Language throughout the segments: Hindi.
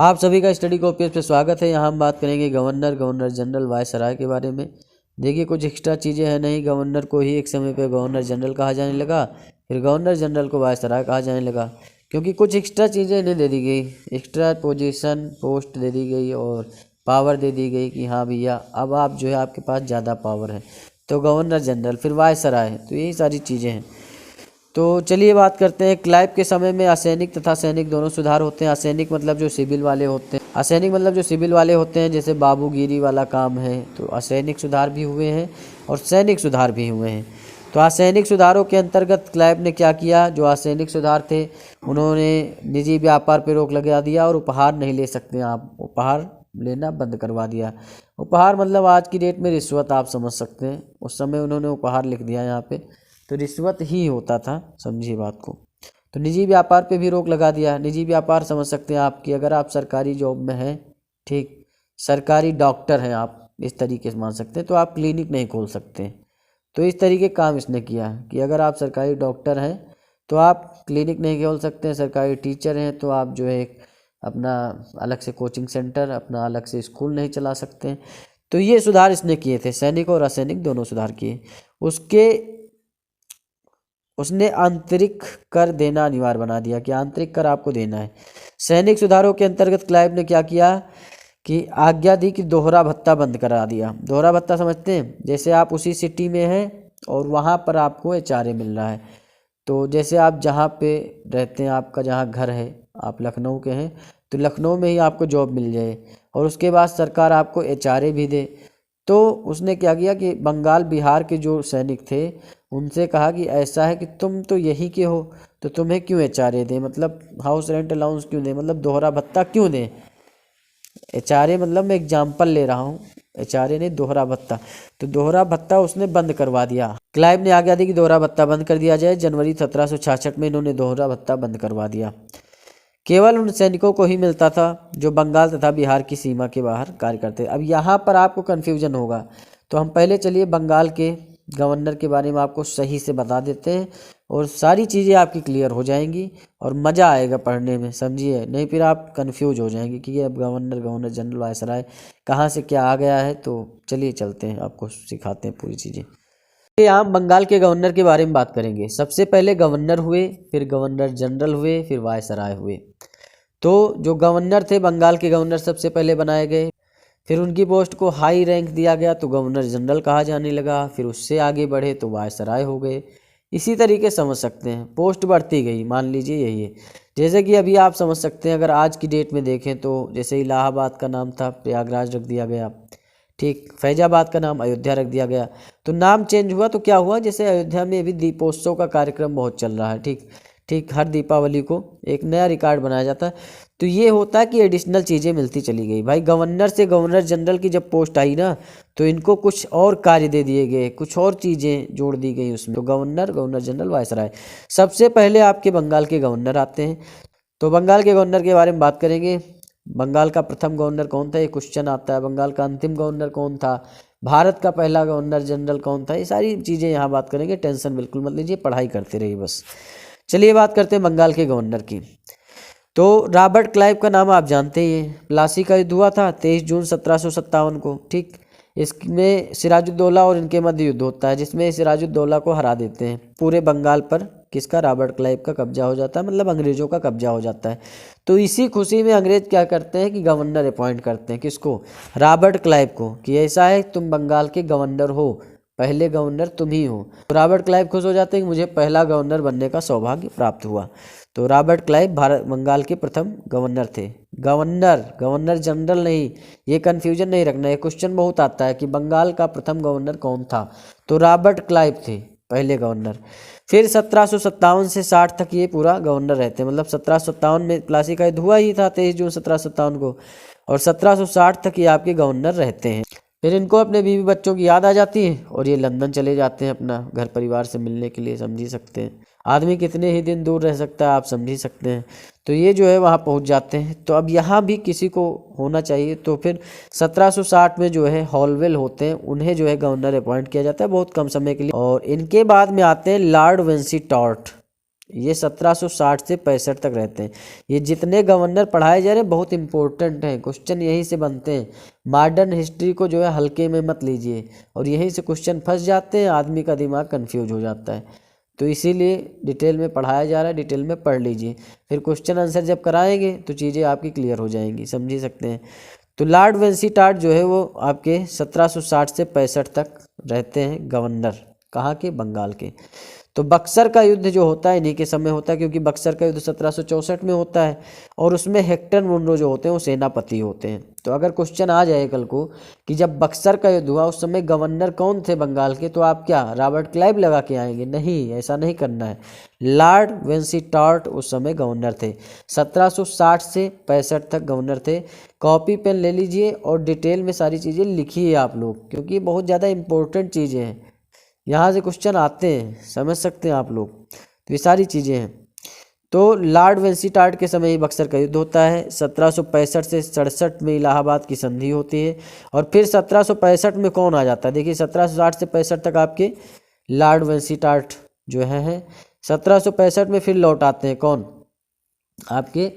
आप सभी का स्टडी कॉपीज पे स्वागत है। यहाँ हम बात करेंगे गवर्नर जनरल वायसराय के बारे में। देखिए कुछ एक्स्ट्रा चीज़ें हैं नहीं। गवर्नर को ही एक समय पे गवर्नर जनरल कहा जाने लगा, फिर गवर्नर जनरल को वायसराय कहा जाने लगा, क्योंकि कुछ एक्स्ट्रा चीज़ें इन्हें दे दी गई। एक्स्ट्रा पोजीशन पोस्ट दे दी गई और पावर दे दी गई कि हाँ भैया अब आप जो है आपके पास ज़्यादा पावर है, तो गवर्नर जनरल फिर वायसराय। तो यही सारी चीज़ें हैं। तो चलिए बात करते हैं। क्लाइव के समय में असैनिक तथा सैनिक दोनों सुधार होते हैं। असैनिक मतलब जो सिविल वाले होते हैं, असैनिक मतलब जो सिविल वाले होते हैं, जैसे बाबूगिरी वाला काम है, तो असैनिक सुधार भी हुए हैं और सैनिक सुधार भी हुए हैं। तो असैनिक सुधारों के अंतर्गत क्लाइव ने क्या किया, जो असैनिक सुधार थे उन्होंने निजी व्यापार पर रोक लगा दिया और उपहार नहीं ले सकते आप, उपहार लेना बंद करवा दिया। उपहार मतलब आज की डेट में रिश्वत आप समझ सकते हैं। उस समय उन्होंने उपहार लिख दिया यहाँ पे, तो रिश्वत ही होता था, समझिए बात को। तो निजी व्यापार पे भी रोक लगा दिया। निजी व्यापार समझ सकते हैं आपकी, अगर आप सरकारी जॉब में हैं, ठीक, सरकारी डॉक्टर हैं आप, इस तरीके से मान सकते हैं, तो आप क्लिनिक नहीं खोल सकते। तो इस तरीके काम इसने किया कि अगर आप सरकारी डॉक्टर हैं तो आप क्लिनिक नहीं खोल सकते हैं, सरकारी टीचर हैं तो आप जो है अपना अलग से कोचिंग सेंटर, अपना अलग से स्कूल नहीं चला सकते हैं। तो ये सुधार इसने किए थे, सैनिक और असैनिक दोनों सुधार किए। उसने आंतरिक कर देना अनिवार्य बना दिया कि आंतरिक कर आपको देना है। सैनिक सुधारों के अंतर्गत क्लाइव ने क्या किया कि आज्ञा दी कि दोहरा भत्ता बंद करा दिया। दोहरा भत्ता समझते हैं, जैसे आप उसी सिटी में हैं और वहाँ पर आपको एचआरए मिल रहा है, तो जैसे आप जहाँ पे रहते हैं, आपका जहाँ घर है, आप लखनऊ के हैं, तो लखनऊ में ही आपको जॉब मिल जाए और उसके बाद सरकार आपको एचआरए भी दे। तो उसने क्या किया कि बंगाल बिहार के जो सैनिक थे उनसे कहा कि ऐसा है कि तुम तो यहीं के हो, तो तुम्हें क्यों एचआरए दें, मतलब हाउस रेंट अलाउंस क्यों दें, मतलब दोहरा भत्ता क्यों दें। एचआरए मतलब मैं एग्जाम्पल ले रहा हूँ, एचआरए ने दोहरा भत्ता, तो दोहरा भत्ता उसने बंद करवा दिया। क्लाइव ने आज्ञा दी कि दोहरा भत्ता बंद कर दिया जाए। जनवरी 1766 में इन्होंने दोहरा भत्ता बंद करवा दिया। केवल उन सैनिकों को ही मिलता था जो बंगाल तथा बिहार की सीमा के बाहर कार्य करते। अब यहाँ पर आपको कन्फ्यूजन होगा, तो हम पहले चलिए बंगाल के गवर्नर के बारे में आपको सही से बता देते हैं और सारी चीज़ें आपकी क्लियर हो जाएंगी और मज़ा आएगा पढ़ने में, समझिए। नहीं फिर आप कंफ्यूज हो जाएंगे कि ये अब गवर्नर जनरल वायसराय कहाँ से क्या आ गया है। तो चलिए चलते हैं, आपको सिखाते हैं पूरी चीज़ें। यहाँ बंगाल के गवर्नर के बारे में बात करेंगे। सबसे पहले गवर्नर हुए, फिर गवर्नर जनरल हुए, फिर वायसराय हुए। तो जो गवर्नर थे, बंगाल के गवर्नर सबसे पहले बनाए गए, फिर उनकी पोस्ट को हाई रैंक दिया गया तो गवर्नर जनरल कहा जाने लगा, फिर उससे आगे बढ़े तो वायसराय हो गए। इसी तरीके समझ सकते हैं, पोस्ट बढ़ती गई, मान लीजिए यही है। जैसे कि अभी आप समझ सकते हैं, अगर आज की डेट में देखें तो जैसे इलाहाबाद का नाम था प्रयागराज रख दिया गया, ठीक, फैजाबाद का नाम अयोध्या रख दिया गया। तो नाम चेंज हुआ तो क्या हुआ, जैसे अयोध्या में अभी दीपोत्सव का कार्यक्रम बहुत चल रहा है, ठीक ठीक, हर दीपावली को एक नया रिकॉर्ड बनाया जाता है। तो ये होता है कि एडिशनल चीज़ें मिलती चली गई। भाई गवर्नर से गवर्नर जनरल की जब पोस्ट आई ना, तो इनको कुछ और कार्य दे दिए गए, कुछ और चीज़ें जोड़ दी गई उसमें। तो गवर्नर जनरल वायसराय। सबसे पहले आपके बंगाल के गवर्नर आते हैं, तो बंगाल के गवर्नर के बारे में बात करेंगे। बंगाल का प्रथम गवर्नर कौन था, ये क्वेश्चन आता है। बंगाल का अंतिम गवर्नर कौन था, भारत का पहला गवर्नर जनरल कौन था, ये सारी चीज़ें यहाँ बात करेंगे। टेंशन बिल्कुल मत लीजिए, पढ़ाई करते रहिए बस। चलिए बात करते हैं बंगाल के गवर्नर की। तो रॉबर्ट क्लाइव का नाम आप जानते ही हैं। प्लासी का युद्ध हुआ था 23 जून 1757 को, ठीक। इसमें सिराजुद्दौला और इनके मध्य युद्ध होता है, जिसमें सिराजुद्दौला को हरा देते हैं। पूरे बंगाल पर किसका, रॉबर्ट क्लाइव का कब्जा हो जाता है, मतलब अंग्रेजों का कब्जा हो जाता है। तो इसी खुशी में अंग्रेज क्या करते हैं कि गवर्नर अपॉइंट करते हैं, किसको, रॉबर्ट क्लाइव को, कि ऐसा है तुम बंगाल के गवर्नर हो, पहले गवर्नर तुम ही हो। तो रॉबर्ट क्लाइव खुश हो जाते हैं कि मुझे पहला गवर्नर बनने का सौभाग्य प्राप्त हुआ। तो रॉबर्ट क्लाइव भारत बंगाल के प्रथम गवर्नर थे। गवर्नर जनरल नहीं, ये कन्फ्यूजन नहीं रखना, ये क्वेश्चन बहुत आता है कि बंगाल का प्रथम गवर्नर कौन था। तो रॉबर्ट क्लाइव थे पहले गवर्नर। फिर 1757 से 60 तक ये पूरा गवर्नर रहते हैं, मतलब 1757 में प्लासी का युद्ध हुआ ही था 23 जून 1757 को, और 1760 तक ये आपके गवर्नर रहते हैं। फिर इनको अपने बीवी बच्चों की याद आ जाती है और ये लंदन चले जाते हैं अपना घर परिवार से मिलने के लिए, समझ ही सकते हैं। आदमी कितने ही दिन दूर रह सकता है, आप समझ ही सकते हैं। तो ये जो है वहाँ पहुँच जाते हैं। तो अब यहाँ भी किसी को होना चाहिए, तो फिर 1760 में जो है हॉलवेल होते हैं, उन्हें जो है गवर्नर अपॉइंट किया जाता है बहुत कम समय के लिए। और इनके बाद में आते हैं लॉर्ड वेंसी टॉर्ट। ये 1760 से 65 तक रहते हैं। ये जितने गवर्नर पढ़ाए जा रहे हैं बहुत इंपॉर्टेंट हैं, क्वेश्चन यहीं से बनते हैं। मॉडर्न हिस्ट्री को जो है हल्के में मत लीजिए, और यहीं से क्वेश्चन फंस जाते हैं, आदमी का दिमाग कंफ्यूज हो जाता है। तो इसीलिए डिटेल में पढ़ाया जा रहा है, डिटेल में पढ़ लीजिए, फिर क्वेश्चन आंसर जब कराएंगे तो चीज़ें आपकी क्लियर हो जाएंगी, समझ ही सकते हैं। तो लॉर्ड वेंसीटार्ट जो है वो आपके 1760 से 65 तक रहते हैं गवर्नर, कहाँ के, बंगाल के। तो बक्सर का युद्ध जो होता है इन्हीं के समय होता है, क्योंकि बक्सर का युद्ध 1764 में होता है, और उसमें हेक्टर मुनरो जो होते हैं वो सेनापति होते हैं। तो अगर क्वेश्चन आ जाए कल को कि जब बक्सर का युद्ध हुआ उस समय गवर्नर कौन थे बंगाल के, तो आप क्या रॉबर्ट क्लाइव लगा के आएंगे? नहीं, ऐसा नहीं करना है। लॉर्ड वेंसीटार्ट उस समय गवर्नर थे, 1760 से 65 तक गवर्नर थे। कॉपी पेन ले लीजिए और डिटेल में सारी चीज़ें लिखिए आप लोग, क्योंकि बहुत ज़्यादा इंपॉर्टेंट चीज़ें हैं, यहाँ से क्वेश्चन आते हैं, समझ सकते हैं आप लोग। तो ये सारी चीज़ें हैं। तो लॉर्ड वेंसीटार्ट के समय ही बक्सर का युद्ध होता है। 1765 से 67 में इलाहाबाद की संधि होती है, और फिर 1765 में कौन आ जाता है? देखिए 1760 से 65 तक आपके लॉर्ड वेंसीटार्ट जो हैं। 1765 में फिर लौट आते हैं कौन? आपके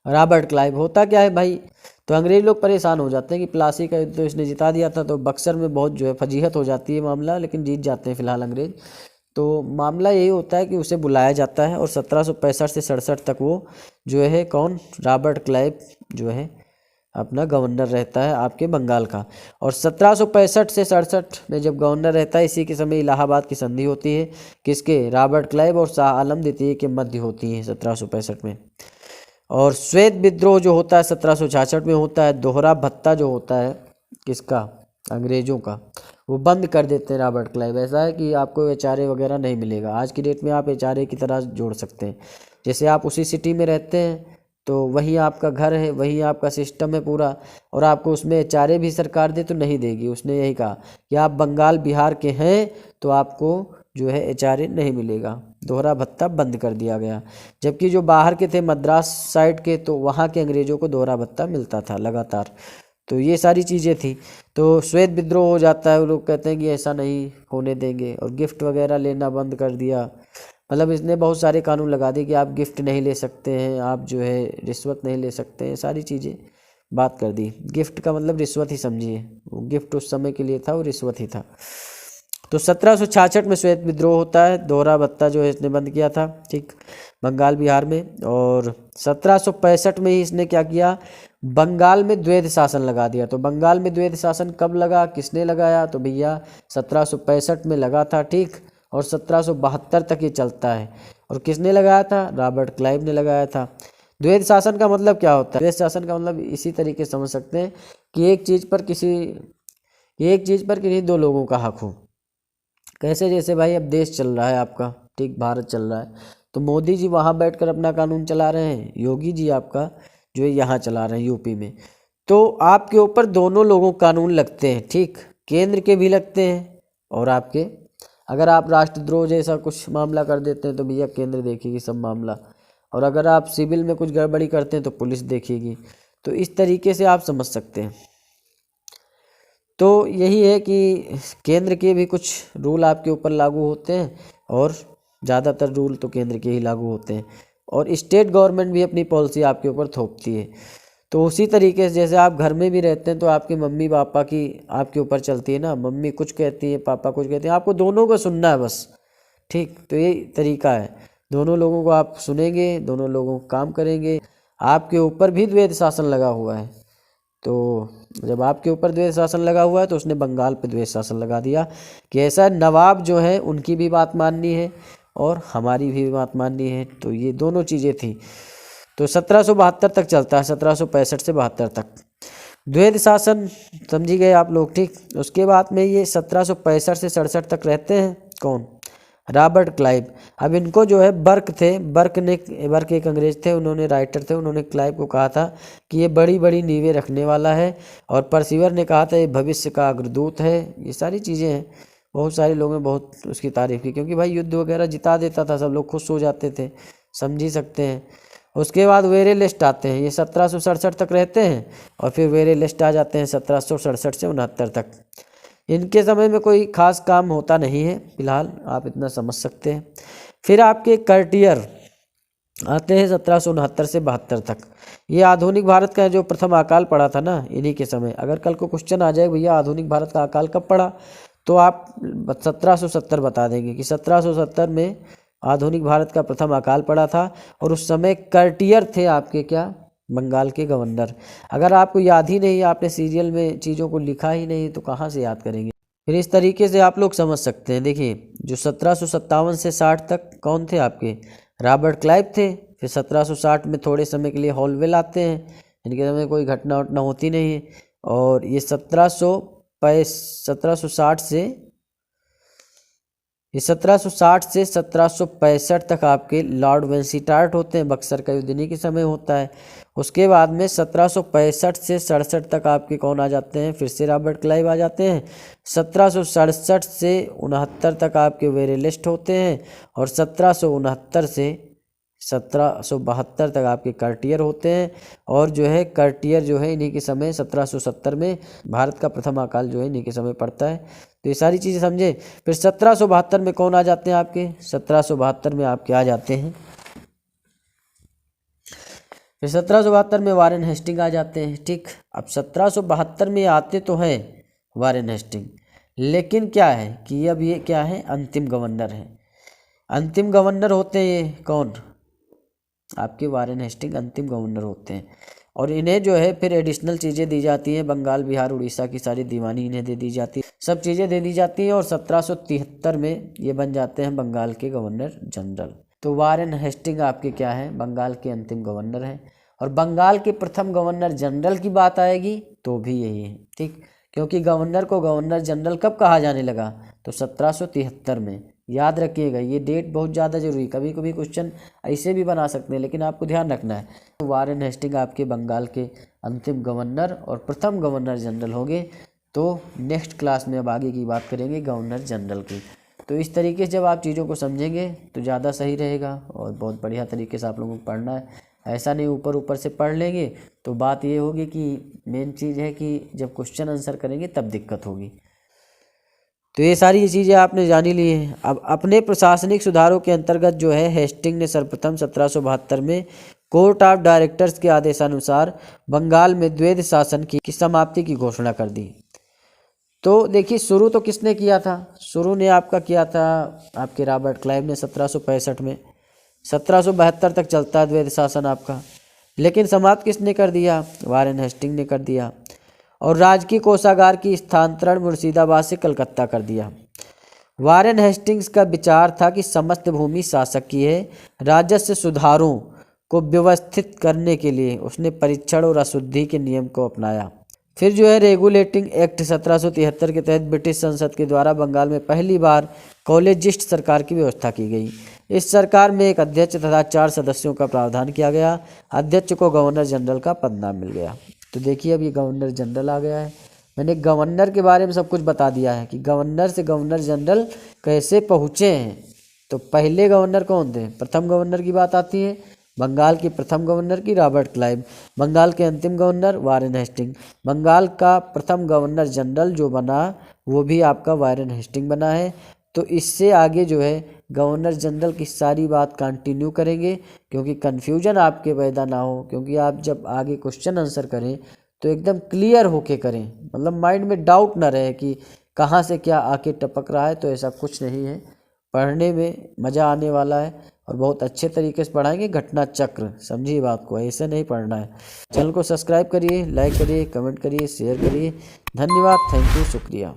रॉबर्ट क्लाइव। होता क्या है भाई, तो अंग्रेज लोग परेशान हो जाते हैं कि प्लासी का युद्ध तो इसने जिता दिया था, तो बक्सर में बहुत जो है फजीहत हो जाती है मामला, लेकिन जीत जाते हैं फिलहाल अंग्रेज। तो मामला यही होता है कि उसे बुलाया जाता है, और 1765 से 67 तक वो जो है कौन, रॉबर्ट क्लाइव जो है अपना गवर्नर रहता है आपके बंगाल का। और 1765 से 67 में जब गवर्नर रहता है, इसी के समय इलाहाबाद की संधि होती है, किसके? रॉबर्ट क्लाइव और शाह आलम द्वितीय के मध्य होती है 1765 में। और श्वेत विद्रोह जो होता है 1766 में होता है। दोहरा भत्ता जो होता है किसका? अंग्रेजों का, वो बंद कर देते हैं रॉबर्ट क्लाइव। ऐसा है कि आपको एचआरए वगैरह नहीं मिलेगा। आज की डेट में आप एचआरए की तरह जोड़ सकते हैं, जैसे आप उसी सिटी में रहते हैं तो वही आपका घर है, वही आपका सिस्टम है पूरा, और आपको उसमें एचआरए भी सरकार दे तो नहीं देगी। उसने यही कहा कि आप बंगाल बिहार के हैं तो आपको जो है एचआरए नहीं मिलेगा। दोहरा भत्ता बंद कर दिया गया। जबकि जो बाहर के थे मद्रास साइड के, तो वहाँ के अंग्रेज़ों को दोहरा भत्ता मिलता था लगातार। तो ये सारी चीज़ें थी। तो श्वेत विद्रोह हो जाता है, वो लोग कहते हैं कि ऐसा नहीं होने देंगे, और गिफ्ट वगैरह लेना बंद कर दिया। मतलब इसने बहुत सारे कानून लगा दिए कि आप गिफ्ट नहीं ले सकते हैं, आप जो है रिश्वत नहीं ले सकते हैं, सारी चीज़ें बात कर दी। गिफ्ट का मतलब रिश्वत ही समझिए, वो गिफ्ट उस समय के लिए था, वो रिश्वत ही था। तो 1766 में श्वेत विद्रोह होता है, दोहरा भत्ता जो है इसने बंद किया था, ठीक, बंगाल बिहार में। और 1765 में ही इसने क्या किया, बंगाल में द्वैध शासन लगा दिया। तो बंगाल में द्वैध शासन कब लगा, किसने लगाया? तो भैया 1765 में लगा था, ठीक, और 1772 तक ये चलता है। और किसने लगाया था? रॉबर्ट क्लाइव ने लगाया था। द्वैध शासन का मतलब क्या होता है? द्वैध शासन का मतलब इसी तरीके से समझ सकते हैं कि एक चीज़ पर किसी दो लोगों का हक हो। कैसे? जैसे भाई अब देश चल रहा है आपका, ठीक, भारत चल रहा है, तो मोदी जी वहाँ बैठकर अपना कानून चला रहे हैं, योगी जी आपका जो है यहाँ चला रहे हैं यूपी में। तो आपके ऊपर दोनों लोगों के कानून लगते हैं, ठीक, केंद्र के भी लगते हैं और आपके। अगर आप राष्ट्रद्रोह जैसा कुछ मामला कर देते हैं तो भैया केंद्र देखेगी सब मामला, और अगर आप सिविल में कुछ गड़बड़ी करते हैं तो पुलिस देखेगी। तो इस तरीके से आप समझ सकते हैं। तो यही है कि केंद्र के भी कुछ रूल आपके ऊपर लागू होते हैं, और ज़्यादातर रूल तो केंद्र के ही लागू होते हैं, और स्टेट गवर्नमेंट भी अपनी पॉलिसी आपके ऊपर थोपती है। तो उसी तरीके से जैसे आप घर में भी रहते हैं तो आपके मम्मी पापा की आपके ऊपर चलती है ना, मम्मी कुछ कहती है, पापा कुछ कहते हैं, आपको दोनों को सुनना है बस, ठीक। तो ये तरीका है, दोनों लोगों को आप सुनेंगे, दोनों लोगों को काम करेंगे। आपके ऊपर भी द्वैध शासन लगा हुआ है, तो जब आपके ऊपर द्वैध शासन लगा हुआ है तो उसने बंगाल पे द्वैध शासन लगा दिया कि ऐसा नवाब जो है उनकी भी बात माननी है और हमारी भी बात माननी है। तो ये दोनों चीज़ें थी। तो 1772 तक चलता है, 1765 से 72 तक द्वैध शासन, समझी गए आप लोग, ठीक। उसके बाद में ये 1765 से 67 तक रहते हैं कौन? Robert Clive. अब इनको जो है बर्क एक अंग्रेज थे, उन्होंने राइटर थे, उन्होंने क्लाइव को कहा था कि ये बड़ी बड़ी नींवें रखने वाला है, और परसिवर ने कहा था ये भविष्य का अग्रदूत है। ये सारी चीज़ें हैं। बहुत सारे लोगों ने बहुत उसकी तारीफ़ की, क्योंकि भाई युद्ध वगैरह जिता देता था, सब लोग खुश हो जाते थे, समझ ही सकते हैं। उसके बाद वेरे लिस्ट आते हैं, ये 1767 तक रहते हैं, और फिर वेरे लिस्ट आ जाते हैं 1767 से 69 तक। इनके समय में कोई खास काम होता नहीं है, फिलहाल आप इतना समझ सकते हैं। फिर आपके कर्टियर आते हैं 1769 से 72 तक। ये आधुनिक भारत का जो प्रथम अकाल पड़ा था ना, इन्हीं के समय। अगर कल को क्वेश्चन आ जाए भैया आधुनिक भारत का अकाल कब पड़ा, तो आप 1770 बता देंगे कि 1770 में आधुनिक भारत का प्रथम अकाल पड़ा था। और उस समय कर्टियर थे आपके क्या, बंगाल के गवर्नर। अगर आपको याद ही नहीं, आपने सीरियल में चीज़ों को लिखा ही नहीं, तो कहाँ से याद करेंगे। फिर इस तरीके से आप लोग समझ सकते हैं। देखिए जो 1757 से 60 तक कौन थे आपके, रॉबर्ट क्लाइव थे। फिर 1760 में थोड़े समय के लिए हॉलवेल आते हैं, इनके समय कोई घटना वटना होती नहीं है। और ये 1760 से 1765 तक आपके लॉर्ड वेंसीटार्ट होते हैं, बक्सर का युद्ध इन्हीं के समय होता है। उसके बाद में 1765 से 67 तक आपके कौन आ जाते हैं, फिर से रॉबर्ट क्लाइव आ जाते हैं। 1767 से 69 तक आपके वेरेलिस्ट होते हैं। और 1769 से 1772 तक आपके कर्टियर होते हैं। और जो है कर्टियर जो है इन्हीं के समय 1770 में भारत का प्रथम अकाल जो है इन्हीं के समय पड़ता है। तो ये सारी चीज़ें समझे। फिर 1772 में कौन आ जाते हैं आपके, 1772 में आपके आ जाते हैं, फिर 1772 में वारेन हेस्टिंग आ जाते हैं। ठीक, अब 1772 में आते तो हैं वारेन हेस्टिंग, लेकिन क्या है कि अब ये क्या है, अंतिम गवर्नर है। अंतिम गवर्नर होते हैं ये कौन, आपके वारेन हेस्टिंग अंतिम गवर्नर होते हैं। और इन्हें जो है फिर एडिशनल चीज़ें दी जाती हैं, बंगाल बिहार उड़ीसा की सारी दीवानी इन्हें दे दी जाती है, सब चीज़ें दे दी जाती हैं। और 1773 में ये बन जाते हैं बंगाल के गवर्नर जनरल। तो वारेन हेस्टिंग आपके क्या है, बंगाल के अंतिम गवर्नर हैं। और बंगाल के प्रथम गवर्नर जनरल की बात आएगी तो भी यही है। ठीक, क्योंकि गवर्नर को गवर्नर जनरल कब कहा जाने लगा, तो 1773 में। याद रखिएगा ये डेट बहुत ज़्यादा जरूरी, कभी कभी क्वेश्चन ऐसे भी बना सकते हैं, लेकिन आपको ध्यान रखना है। तो वारेन हेस्टिंग आपके बंगाल के अंतिम गवर्नर और प्रथम गवर्नर जनरल होंगे। तो नेक्स्ट क्लास में अब आगे की बात करेंगे गवर्नर जनरल की। तो इस तरीके से जब आप चीज़ों को समझेंगे तो ज़्यादा सही रहेगा और बहुत बढ़िया तरीके से आप लोगों को पढ़ना है। ऐसा नहीं ऊपर ऊपर से पढ़ लेंगे तो बात ये होगी कि मेन चीज़ है कि जब क्वेश्चन आंसर करेंगे तब दिक्कत होगी। तो ये सारी चीज़ें आपने जानी ली हैं। अब अपने प्रशासनिक सुधारों के अंतर्गत जो है हेस्टिंग ने सर्वप्रथम 1772 में कोर्ट ऑफ डायरेक्टर्स के आदेशानुसार बंगाल में द्वैध शासन की समाप्ति की घोषणा कर दी। तो देखिए शुरू तो किसने किया था, शुरू ने आपका किया था आपके रॉबर्ट क्लाइव ने 1765 में। 1772 तक चलता है द्वैध शासन आपका, लेकिन समाप्त किसने कर दिया, वारेन हेस्टिंग ने कर दिया। और राजकीय कोषागार की स्थानांतरण मुर्शिदाबाद से कलकत्ता कर दिया। वारेन हेस्टिंग्स का विचार था कि समस्त भूमि शासक की है। राजस्व सुधारों को व्यवस्थित करने के लिए उसने परीक्षण और अशुद्धि के नियम को अपनाया। फिर जो है रेगुलेटिंग एक्ट 1773 के तहत ब्रिटिश संसद के द्वारा बंगाल में पहली बार कॉलेजिस्ट सरकार की व्यवस्था की गई। इस सरकार में एक अध्यक्ष तथा 4 सदस्यों का प्रावधान किया गया। अध्यक्ष को गवर्नर जनरल का पद नाम मिल गया। तो देखिए अब ये गवर्नर जनरल आ गया है। मैंने गवर्नर के बारे में सब कुछ बता दिया है कि गवर्नर से गवर्नर जनरल कैसे पहुँचे हैं। तो पहले गवर्नर कौन थे, प्रथम गवर्नर की बात आती है, बंगाल के प्रथम गवर्नर की रॉबर्ट क्लाइव, बंगाल के अंतिम गवर्नर वारेन हेस्टिंग, बंगाल का प्रथम गवर्नर जनरल जो बना वो भी आपका वारेन हेस्टिंग बना है। तो इससे आगे जो है गवर्नर जनरल की सारी बात कंटिन्यू करेंगे, क्योंकि कन्फ्यूजन आपके पैदा ना हो। क्योंकि आप जब आगे क्वेश्चन आंसर करें तो एकदम क्लियर होके करें, मतलब माइंड में डाउट ना रहे कि कहाँ से क्या आके टपक रहा है। तो ऐसा कुछ नहीं है, पढ़ने में मज़ा आने वाला है और बहुत अच्छे तरीके से पढ़ाएंगे। घटना चक्र समझिए बात को, ऐसे नहीं पढ़ना है। चैनल को सब्सक्राइब करिए, लाइक करिए, कमेंट करिए, शेयर करिए। धन्यवाद, थैंक यू, शुक्रिया।